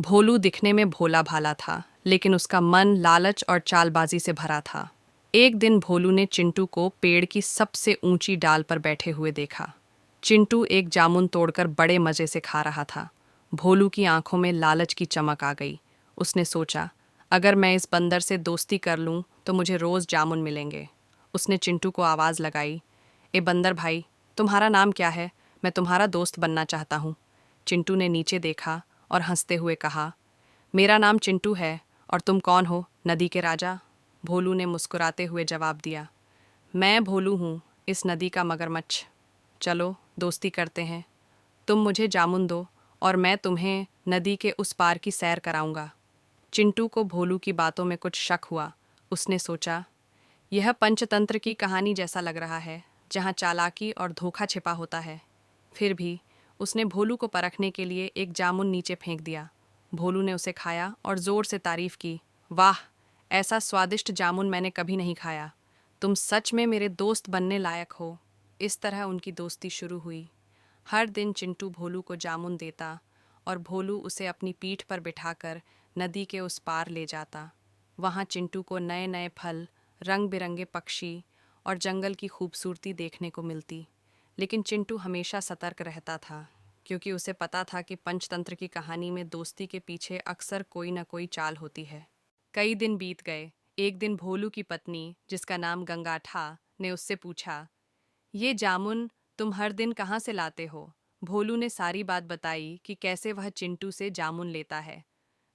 भोलू दिखने में भोला भाला था, लेकिन उसका मन लालच और चालबाजी से भरा था। एक दिन भोलू ने चिंटू को पेड़ की सबसे ऊंची डाल पर बैठे हुए देखा। चिंटू एक जामुन तोड़कर बड़े मजे से खा रहा था। भोलू की आंखों में लालच की चमक आ गई। उसने सोचा, अगर मैं इस बंदर से दोस्ती कर लूं तो मुझे रोज जामुन मिलेंगे। उसने चिंटू को आवाज लगाई, ए बंदर भाई, तुम्हारा नाम क्या है? मैं तुम्हारा दोस्त बनना चाहता हूँ। चिंटू ने नीचे देखा और हंसते हुए कहा, मेरा नाम चिंटू है, और तुम कौन हो, नदी के राजा? भोलू ने मुस्कुराते हुए जवाब दिया, मैं भोलू हूँ, इस नदी का मगरमच्छ। चलो दोस्ती करते हैं। तुम मुझे जामुन दो और मैं तुम्हें नदी के उस पार की सैर कराऊंगा। चिंटू को भोलू की बातों में कुछ शक हुआ। उसने सोचा, यह पंचतंत्र की कहानी जैसा लग रहा है, जहाँ चालाकी और धोखा छिपा होता है। फिर भी उसने भोलू को परखने के लिए एक जामुन नीचे फेंक दिया। भोलू ने उसे खाया और जोर से तारीफ की, वाह, ऐसा स्वादिष्ट जामुन मैंने कभी नहीं खाया। तुम सच में मेरे दोस्त बनने लायक हो। इस तरह उनकी दोस्ती शुरू हुई। हर दिन चिंटू भोलू को जामुन देता और भोलू उसे अपनी पीठ पर बिठाकर नदी के उस पार ले जाता। वहाँ चिंटू को नए नए फल, रंग बिरंगे पक्षी और जंगल की खूबसूरती देखने को मिलती। लेकिन चिंटू हमेशा सतर्क रहता था, क्योंकि उसे पता था कि पंचतंत्र की कहानी में दोस्ती के पीछे अक्सर कोई न कोई चाल होती है। कई दिन बीत गए। एक दिन भोलू की पत्नी, जिसका नाम गंगा था, ने उससे पूछा, ये जामुन तुम हर दिन कहाँ से लाते हो? भोलू ने सारी बात बताई कि कैसे वह चिंटू से जामुन लेता है।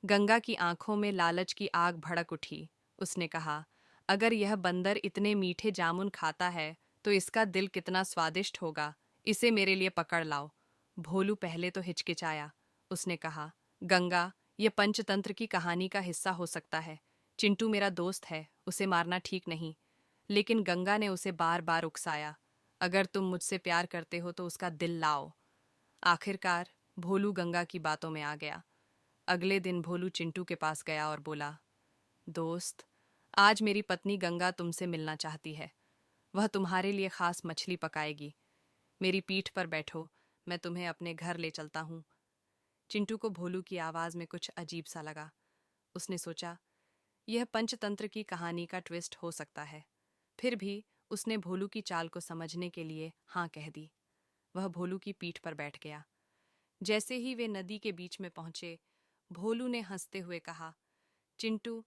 गंगा की आंखों में लालच की आग भड़क उठी। उसने कहा, अगर यह बंदर इतने मीठे जामुन खाता है तो इसका दिल कितना स्वादिष्ट होगा। इसे मेरे लिए पकड़ लाओ। भोलू पहले तो हिचकिचाया। उसने कहा, गंगा, यह पंचतंत्र की कहानी का हिस्सा हो सकता है। चिंटू मेरा दोस्त है, उसे मारना ठीक नहीं। लेकिन गंगा ने उसे बार बार उकसाया, अगर तुम मुझसे प्यार करते हो तो उसका दिल लाओ। आखिरकार भोलू गंगा की बातों में आ गया। अगले दिन भोलू चिंटू के पास गया और बोला, दोस्त, आज मेरी पत्नी गंगा तुमसे मिलना चाहती है। वह तुम्हारे लिए खास मछली पकाएगी। मेरी पीठ पर बैठो, मैं तुम्हें अपने घर ले चलता हूँ। चिंटू को भोलू की आवाज में कुछ अजीब सा लगा। उसने सोचा, यह पंचतंत्र की कहानी का ट्विस्ट हो सकता है। फिर भी उसने भोलू की चाल को समझने के लिए हाँ कह दी। वह भोलू की पीठ पर बैठ गया। जैसे ही वे नदी के बीच में पहुंचे, भोलू ने हंसते हुए कहा, चिंटू,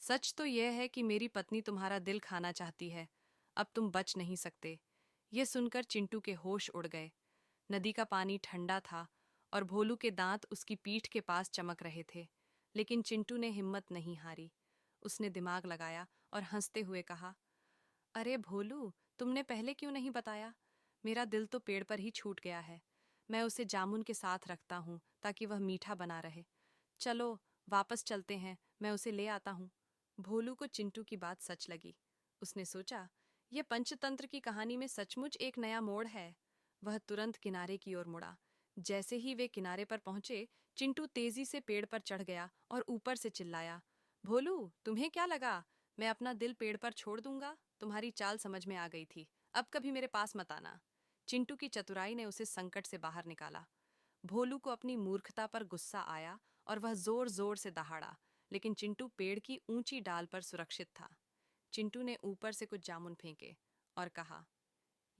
सच तो यह है कि मेरी पत्नी तुम्हारा दिल खाना चाहती है। अब तुम बच नहीं सकते। यह सुनकर चिंटू के होश उड़ गए। नदी का पानी ठंडा था और भोलू के दांत उसकी पीठ के पास चमक रहे थे। लेकिन चिंटू ने हिम्मत नहीं हारी। उसने दिमाग लगाया और हंसते हुए कहा, अरे भोलू, तुमने पहले क्यों नहीं बताया? मेरा दिल तो पेड़ पर ही छूट गया है। मैं उसे जामुन के साथ रखता हूँ ताकि वह मीठा बना रहे। चलो वापस चलते हैं, मैं उसे ले आता हूँ। भोलू को चिंटू की बात सच लगी। उसने सोचा, यह पंचतंत्र की कहानी में सचमुच एक नया मोड़ है। वह तुरंत किनारे की ओर मुड़ा। जैसे ही वे किनारे पर पहुंचे, चिंटू तेजी से पेड़ पर चढ़ गया और ऊपर से चिल्लाया, भोलू, तुम्हें क्या लगा मैं अपना दिल पेड़ पर छोड़ दूंगा? तुम्हारी चाल समझ में आ गई थी। अब कभी मेरे पास मत आना। चिंटू की चतुराई ने उसे संकट से बाहर निकाला। भोलू को अपनी मूर्खता पर गुस्सा आया और वह जोर जोर से दहाड़ा, लेकिन चिंटू पेड़ की ऊंची डाल पर सुरक्षित था। चिंटू ने ऊपर से कुछ जामुन फेंके और कहा,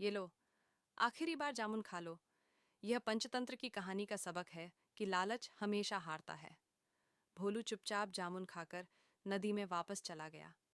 ये लो, आखिरी बार जामुन खा लो। यह पंचतंत्र की कहानी का सबक है कि लालच हमेशा हारता है। भोलू चुपचाप जामुन खाकर नदी में वापस चला गया।